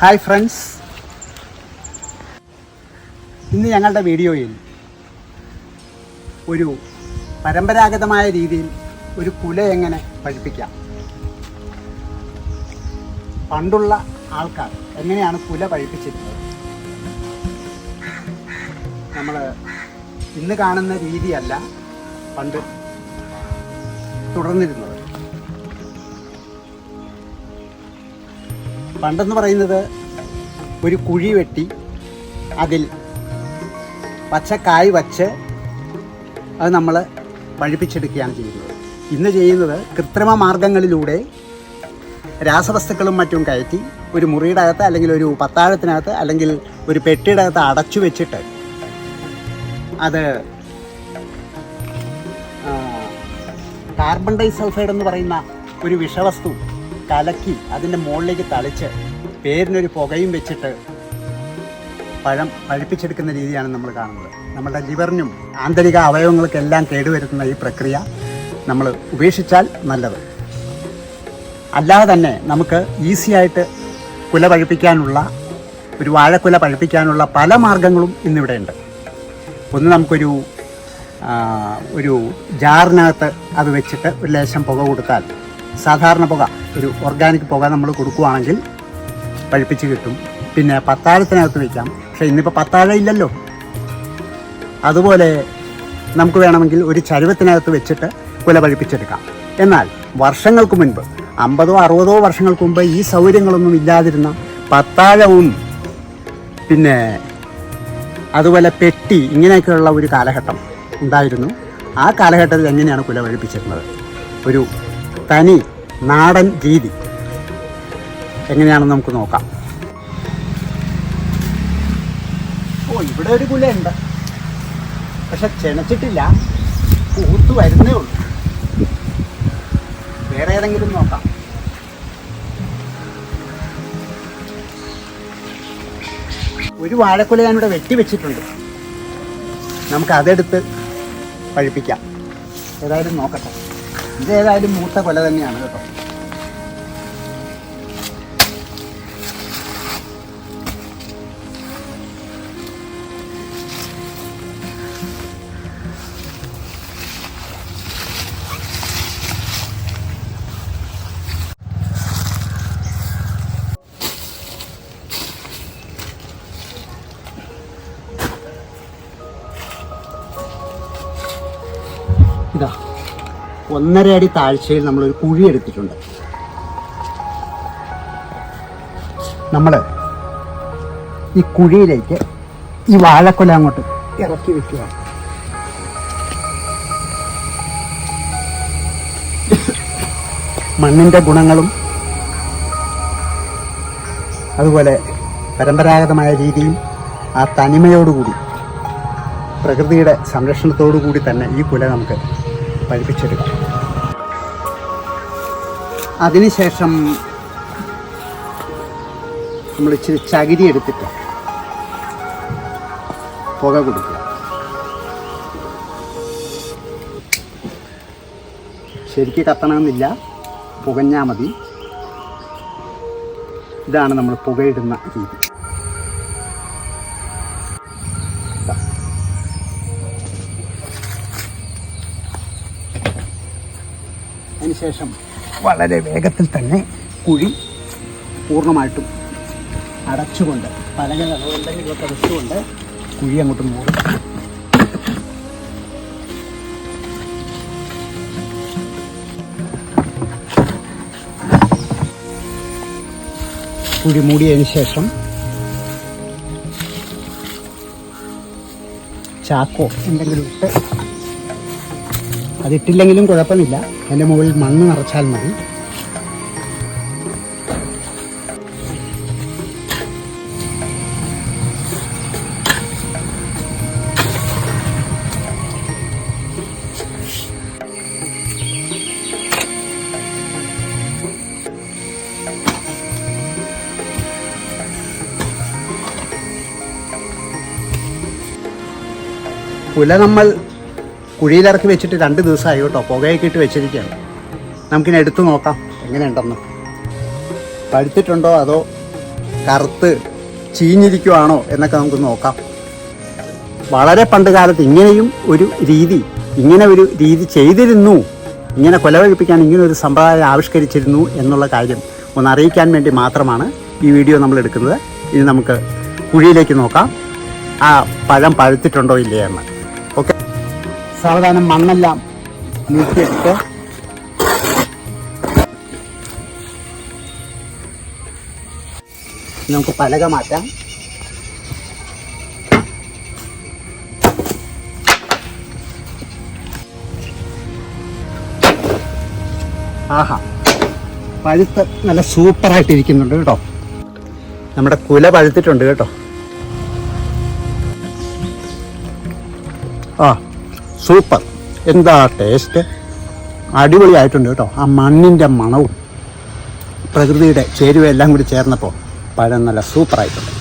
Hi friends, ഇന്ന് ഞങ്ങളുടെ വീഡിയോയിൽ ഒരു പരമ്പരാഗതമായ രീതിയിൽ ഒരു കുല എങ്ങനെ പഴിപ്പിക്കാം, പണ്ടുള്ള ആൾക്കാർ എങ്ങനെയാണ് കുല പഴിപ്പിച്ചിരുന്നത്, നമ്മൾ ഇന്ന് കാണുന്ന രീതിയല്ല പണ്ട് തുടർന്നിരുന്നത്. പണ്ടെന്ന് പറയുന്നത് ഒരു കുഴി വെട്ടി അതിൽ പച്ചക്കായ് വച്ച് അത് നമ്മൾ പഴിപ്പിച്ചെടുക്കുകയാണ് ചെയ്യുന്നത്. ഇന്ന് ചെയ്യുന്നത് കൃത്രിമ മാർഗങ്ങളിലൂടെ രാസവസ്തുക്കളും മറ്റും കയറ്റി ഒരു മുറിയുടെ അകത്ത് അല്ലെങ്കിൽ ഒരു പത്താഴത്തിനകത്ത് അല്ലെങ്കിൽ ഒരു പെട്ടിയുടെ അകത്ത് അടച്ചു വെച്ചിട്ട് അത് കാർബൺ ഡൈസൾഫൈഡ് എന്ന് പറയുന്ന ഒരു വിഷവസ്തു കലക്കി അതിൻ്റെ മുകളിലേക്ക് തളിച്ച് പേരിനൊരു പുകയും വെച്ചിട്ട് പഴം പഴുപ്പിച്ചെടുക്കുന്ന രീതിയാണ് നമ്മൾ കാണുന്നത്. നമ്മുടെ ലിവറിനും ആന്തരിക അവയവങ്ങൾക്കെല്ലാം കേടുവരുത്തുന്ന ഈ പ്രക്രിയ നമ്മൾ ഉപേക്ഷിച്ചാൽ നല്ലത്. അല്ലാതെ തന്നെ നമുക്ക് ഈസിയായിട്ട് കുല പഴുപ്പിക്കാനുള്ള, ഒരു വാഴക്കുല പഴുപ്പിക്കാനുള്ള പല മാർഗങ്ങളും ഇന്നിവിടെ ഉണ്ട്. ഒന്ന്, നമുക്കൊരു ജാറിനകത്ത് അത് വെച്ചിട്ട് ഒരു ലേശം പുക കൊടുത്താൽ, സാധാരണ പുക, ഒരു ഓർഗാനിക് പുക നമ്മൾ കൊടുക്കുകയാണെങ്കിൽ പഴുപ്പിച്ച് കിട്ടും. പിന്നെ പത്താഴത്തിനകത്ത് വയ്ക്കാം. പക്ഷേ ഇന്നിപ്പോൾ പത്താഴ ഇല്ലല്ലോ. അതുപോലെ നമുക്ക് വേണമെങ്കിൽ ഒരു ചരുവത്തിനകത്ത് വെച്ചിട്ട് കുല പഴുപ്പിച്ചെടുക്കാം. എന്നാൽ വർഷങ്ങൾക്ക് മുൻപ്, 50 or 60 വർഷങ്ങൾക്ക് മുമ്പ് ഈ സൗകര്യങ്ങളൊന്നും ഇല്ലാതിരുന്ന പത്താഴവും പിന്നെ അതുപോലെ പെട്ടി, ഇങ്ങനെയൊക്കെയുള്ള ഒരു കാലഘട്ടം ഉണ്ടായിരുന്നു. ആ കാലഘട്ടത്തിൽ എങ്ങനെയാണ് കുല പഴുപ്പിച്ചിരുന്നത്, ഒരു തനി നാടൻ രീതി എങ്ങനെയാണെന്ന് നമുക്ക് നോക്കാം. ഇവിടെ ഒരു കുലയുണ്ട്, പക്ഷെ ചെനച്ചിട്ടില്ല, പൂത്തു വരുന്നേ ഉള്ളൂ. വേറെ ഏതെങ്കിലും നോക്കാം. ഒരു വാഴക്കുല ഞാനിവിടെ വെട്ടി വെച്ചിട്ടുണ്ട്. നമുക്ക് അതെടുത്ത് പഴുപ്പിക്കാം. ഏതായാലും നോക്കട്ടെ. ഇതേതായാലും മൂത്ത കൊല തന്നെയാണ് കേട്ടോ. ഇതാ 1.5 അടി താഴ്ചയിൽ നമ്മളൊരു കുഴി എടുത്തിട്ടുണ്ട്. നമ്മൾ ഈ കുഴിയിലേക്ക് ഈ വാഴക്കൊല അങ്ങോട്ട് ഇറക്കി വെക്കുക. മണ്ണിൻ്റെ ഗുണങ്ങളും അതുപോലെ പരമ്പരാഗതമായ രീതിയും ആ തനിമയോടുകൂടി, പ്രകൃതിയുടെ സംരക്ഷണത്തോടു കൂടി തന്നെ ഈ കുല നമുക്ക് പഴുപ്പിച്ചെടുക്കാം. അതിനുശേഷം നമ്മൾ ഇച്ചിരി ചകിരി എടുത്തിട്ട് പുക കൊടുക്കുക. ശരിക്ക് കത്തണമെന്നില്ല, പുകഞ്ഞാൽ മതി. ഇതാണ് നമ്മൾ പുകയിടുന്ന രീതി. അതിനുശേഷം വളരെ വേഗത്തിൽ തന്നെ കുഴി പൂർണ്ണമായിട്ടും അടച്ചുകൊണ്ട്, പലകകൾ എന്തെങ്കിലുമൊക്കെ വെച്ചുകൊണ്ട് കുഴി അങ്ങോട്ട് മൂടും. കുഴി മൂടിയതിന് ശേഷം ചാക്കോ എന്തെങ്കിലും ഇട്ട്, അതിട്ടില്ലെങ്കിലും കുഴപ്പമില്ല, അതിൻ്റെ മുകളിൽ മണ്ണ് നിറച്ചാൽ മതി. കുല നമ്മൾ കുഴിയിലിറക്കി വെച്ചിട്ട് 2 ദിവസമായി കേട്ടോ. പുകയൊക്കെ ഇട്ട് വെച്ചിരിക്കുകയാണ്. നമുക്കിനി എടുത്തു നോക്കാം എങ്ങനെയുണ്ടെന്ന്. പഴുത്തിട്ടുണ്ടോ അതോ കറുത്ത് ചീഞ്ഞിരിക്കുവാണോ എന്നൊക്കെ നമുക്ക് നോക്കാം. വളരെ പണ്ട് കാലത്ത് ഇങ്ങനെ ഒരു രീതി ചെയ്തിരുന്നു, ഇങ്ങനെ കൊല കഴിപ്പിക്കാൻ ഇങ്ങനെ ഒരു സമ്പ്രദായം ആവിഷ്കരിച്ചിരുന്നു എന്നുള്ള കാര്യം ഒന്ന് അറിയിക്കാൻ വേണ്ടി മാത്രമാണ് ഈ വീഡിയോ നമ്മൾ എടുക്കുന്നത്. ഇനി നമുക്ക് കുഴിയിലേക്ക് നോക്കാം, ആ പഴം പഴുത്തിട്ടുണ്ടോ ഇല്ലേ എന്ന്. ഓക്കെ, സാവധാനം മണ്ണെല്ലാം നീക്കിയെടുത്ത് നമുക്ക് പലക മാറ്റാം. ആഹാ, പഴുത്ത് നല്ല സൂപ്പറായിട്ടിരിക്കുന്നുണ്ട് കേട്ടോ. നമ്മുടെ കുല പഴുത്തിട്ടുണ്ട് കേട്ടോ. ആ സൂപ്പർ, എന്താ ടേസ്റ്റ്, അടിപൊളിയായിട്ടുണ്ട് കേട്ടോ. ആ മണ്ണിൻ്റെ മണവും പ്രകൃതിയുടെ ചേരുവയെല്ലാം കൂടി ചേർന്നപ്പോൾ പഴം നല്ല സൂപ്പറായിട്ടുണ്ട്.